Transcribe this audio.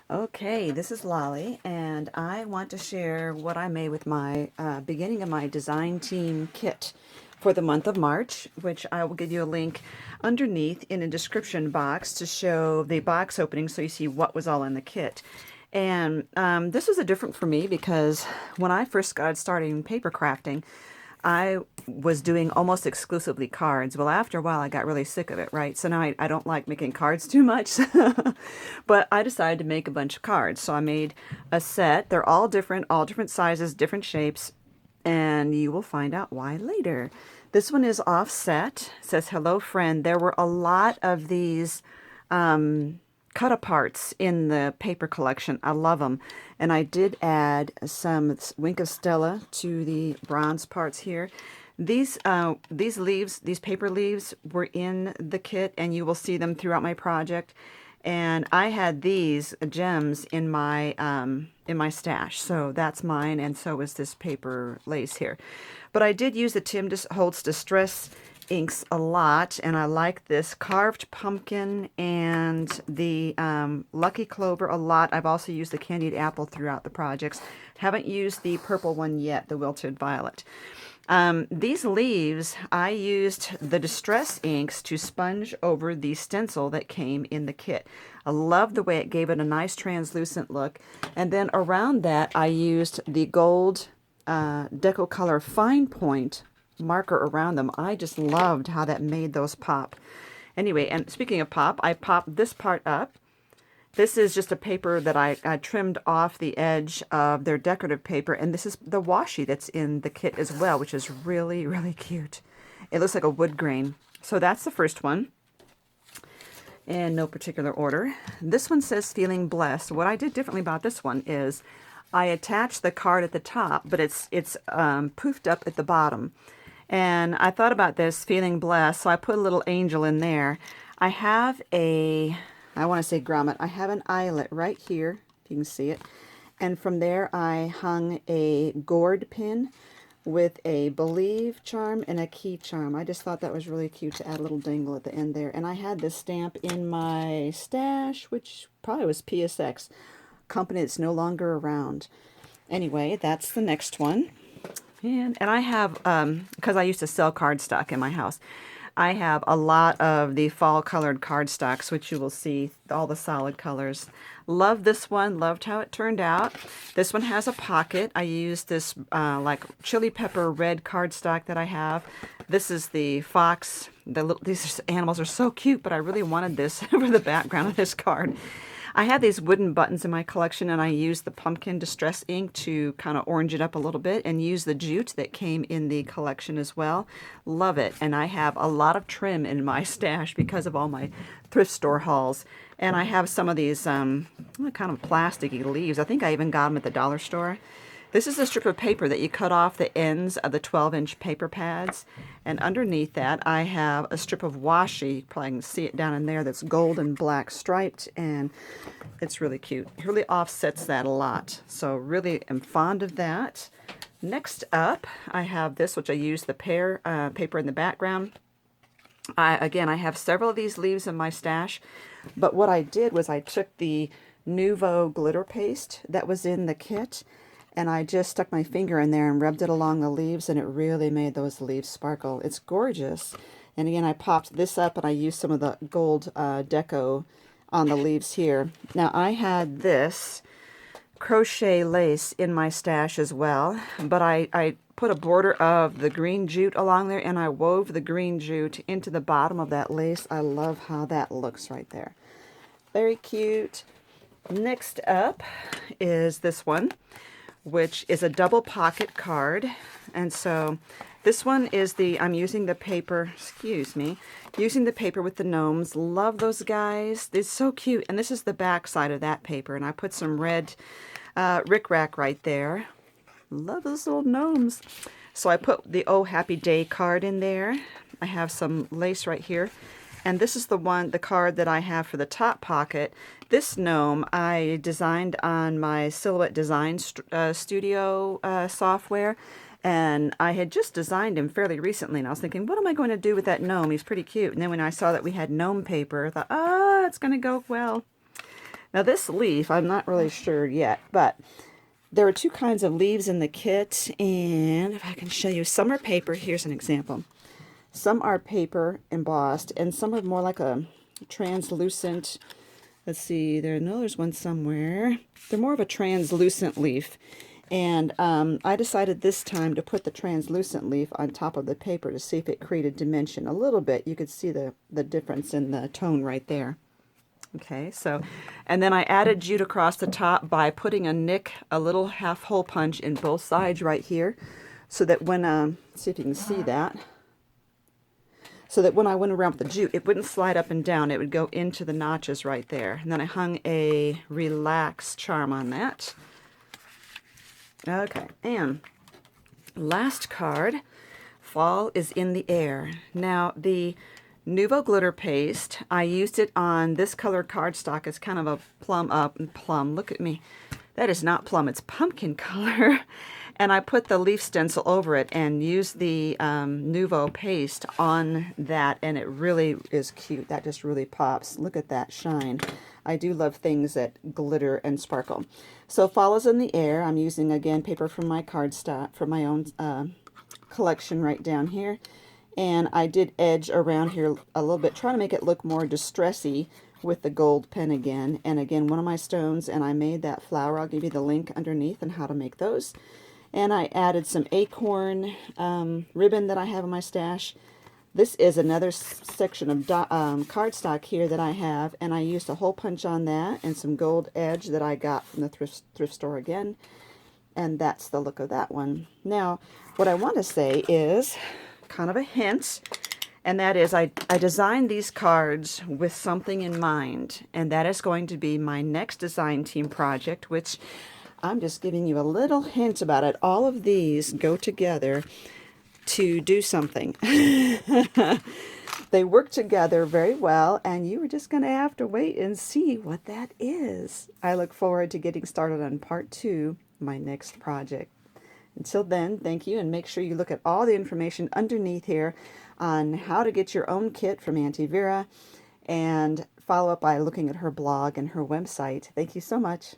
Okay, this is Lolly, and I want to share what I made with my beginning of my design team kit for the month of March, which I will give you a link underneath in a description box to show the box opening so you see what was all in the kit. And this was a different for me because when I first got started in paper crafting, I was doing almost exclusively cards. Well, after a while, I got really sick of it, right? So now I don't like making cards too much. But I decided to make a bunch of cards. So I made a set. They're all different sizes, different shapes, and you will find out why later. This one is offset. It says, "Hello, friend." There were a lot of these cut aparts in the paper collection. I love them. And I did add some Wink of Stella to the bronze parts here. These leaves, these paper leaves were in the kit, and you will see them throughout my project. And I had these gems in my stash, so that's mine, and so is this paper lace here. But I did use the Tim Holtz Distress inks a lot, and I like this carved pumpkin and the lucky clover a lot. I've also used the candied apple throughout the projects. Haven't used the purple one yet, the wilted violet. These leaves, I used the Distress inks to sponge over the stencil that came in the kit. I love the way it gave it a nice translucent look. And then around that, I used the gold Deco Color Fine Point marker around them. I just loved how that made those pop. Anyway, and speaking of pop, I popped this part up. This is just a paper that I trimmed off the edge of their decorative paper, and this is the washi that's in the kit as well, which is really, really cute. It looks like a wood grain. So that's the first one, in no particular order. This one says "Feeling Blessed." What I did differently about this one is I attached the card at the top, but it's poofed up at the bottom. And I thought about this, feeling blessed, so I put a little angel in there. I have I want to say grommet, I have an eyelet right here, if you can see it. And from there I hung a gourd pin with a believe charm and a key charm. I just thought that was really cute to add a little dingle at the end there. And I had this stamp in my stash, which probably was PSX, company that's no longer around. Anyway, that's the next one. And I have, because I used to sell cardstock in my house, I have a lot of the fall colored cardstocks, which you will see, all the solid colors. Love this one, loved how it turned out. This one has a pocket. I used this like chili pepper red cardstock that I have. This is the fox. These animals are so cute, but I really wanted this for the background of this card. I had these wooden buttons in my collection, and I used the pumpkin distress ink to kind of orange it up a little bit and use the jute that came in the collection as well. Love it. And I have a lot of trim in my stash because of all my thrift store hauls. And I have some of these kind of plasticky leaves. I think I even got them at the dollar store. This is a strip of paper that you cut off the ends of the 12-inch paper pads. And underneath that, I have a strip of washi. You probably can see it down in there. That's gold and black striped, and it's really cute. It really offsets that a lot. So really am fond of that. Next up, I have this, which I use the pear paper in the background. Again, I have several of these leaves in my stash. But what I did was I took the Nuvo glitter paste that was in the kit, and I just stuck my finger in there and rubbed it along the leaves, and it really made those leaves sparkle. It's gorgeous. And again, I popped this up, and I used some of the gold deco on the leaves here. Now, I had this crochet lace in my stash as well, but I put a border of the green jute along there, and I wove the green jute into the bottom of that lace. I love how that looks right there. Very cute. Next up is this one, which is a double pocket card. And so this one is I'm using the paper, using the paper with the gnomes. Love those guys. They're so cute. And this is the back side of that paper. And I put some red rickrack right there. Love those little gnomes. So I put the Oh Happy Day card in there. I have some lace right here. And this is the card that I have for the top pocket. This gnome I designed on my Silhouette Design Studio software. And I had just designed him fairly recently, and I was thinking, what am I going to do with that gnome? He's pretty cute. And then when I saw that we had gnome paper, I thought, it's going to go well. Now this leaf, I'm not really sure yet, but there are two kinds of leaves in the kit, and if I can show you, some are paper. Here's an example. Some are paper embossed, and some are more like a translucent. Let's see, there's one somewhere. They're more of a translucent leaf. And I decided this time to put the translucent leaf on top of the paper to see if it created dimension a little bit. You could see the difference in the tone right there. Okay, so, and then I added jute across the top by putting a nick, a little half hole punch in both sides right here, so that when, see if you can see that, so that when I went around with the jute, it wouldn't slide up and down, it would go into the notches right there. And then I hung a relax charm on that. Okay, and last card, fall is in the air. Now, the Nuvo glitter paste, I used it on this colored cardstock. It's kind of a plum. Look at me. That is not plum, it's pumpkin color. And I put the leaf stencil over it and used the Nuvo paste on that, and it really is cute. That just really pops. Look at that shine. I do love things that glitter and sparkle. So fall is in the air. I'm using, again, paper from my cardstock, from my own collection right down here. And I did edge around here a little bit, trying to make it look more distressy with the gold pen again. And again, one of my stones, and I made that flower. I'll give you the link underneath on how to make those. And I added some acorn ribbon that I have in my stash. This is another section of cardstock here that I have, and I used a hole punch on that and some gold edge that I got from the thrift store again. And that's the look of that one. Now, what I want to say is kind of a hint, and that is I designed these cards with something in mind, and that is going to be my next design team project, which I'm just giving you a little hint about it. All of these go together to do something. They work together very well, and you are just going to have to wait and see what that is. I look forward to getting started on part 2, my next project. Until then, thank you, and make sure you look at all the information underneath here on how to get your own kit from Auntie Vera, and follow up by looking at her blog and her website. Thank you so much.